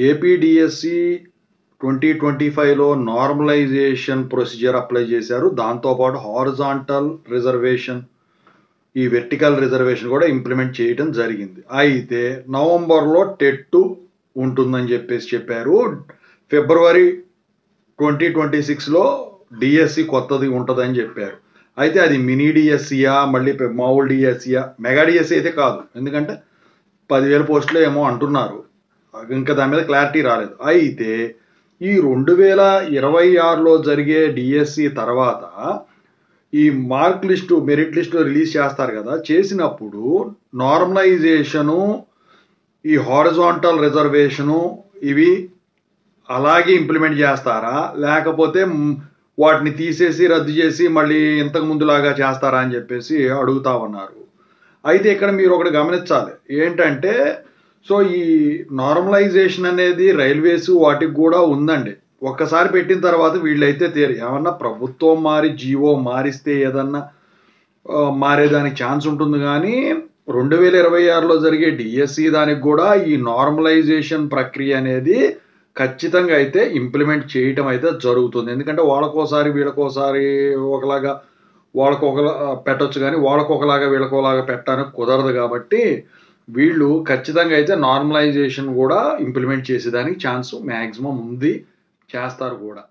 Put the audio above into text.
APDSC 2025లో normalisation procedure apply చేశారు. దాంతోపాటు horizontal reservation, ఈ వెర్టికల్ రిజర్వేషన్ కూడా ఇంప్లిమెంట్ చేయడం జరిగింది. అయితే నవంబర్లో టెట్ ఉంటుందని చెప్పారు. ఫిబ్రవరి 2026లో డిఎస్సి కొత్తది ఉంటుందని చెప్పారు. అయితే అది మినీ డిఎస్సియా, మళ్ళీ మామూలు డిఎస్సియా, మెగా డిఎస్సి అయితే కాదు. ఎందుకంటే 10,000 పోస్టులు ఏమో అంటున్నారు. ఇంకా దాని మీద క్లారిటీ రాలేదు. అయితే ఈ 2026లో జరిగే డిఎస్సి తర్వాత ఈ mark list, merit list release చేస్తారు కదా. చేసినప్పుడు నార్మలైజేషను, ఈ హారిజాంటల్ రిజర్వేషను ఇవి అలాగే ఇంప్లిమెంట్ చేస్తారా, లేకపోతే వాటిని తీసేసి రద్దు చేసి మళ్ళీ ఇంతకు ముందులాగా చేస్తారా అని చెప్పేసి అడుగుతా ఉన్నారు. అయితే ఇక్కడ మీరు ఒకటి గమనించాలి. ఏంటంటే సో ఈ నార్మలైజేషన్ అనేది రైల్వేస్ వాటికి కూడా ఉందండి. ఒక్కసారి పెట్టిన తర్వాత వీళ్ళైతే ఏమన్నా ప్రభుత్వం మారి జీవో మారిస్తే ఏదన్నా మారేదానికి ఛాన్స్ ఉంటుంది. కానీ 2026లో జరిగే డిఎస్సి దానికి కూడా ఈ నార్మలైజేషన్ ప్రక్రియ అనేది ఖచ్చితంగా అయితే ఇంప్లిమెంట్ చేయటం అయితే జరుగుతుంది. ఎందుకంటే వాళ్ళకోసారి వీళ్ళకోసారి ఒకలాగా వాళ్ళకొకలా పెట్టొచ్చు, కానీ వాళ్ళకొకలాగా వీళ్ళకోలాగా పెట్టడానికి కుదరదు. కాబట్టి వీళ్ళు ఖచ్చితంగా అయితే నార్మలైజేషన్ కూడా ఇంప్లిమెంట్ చేసేదానికి ఛాన్స్ మ్యాక్సిమం ఉంది, చేస్తారు కూడా.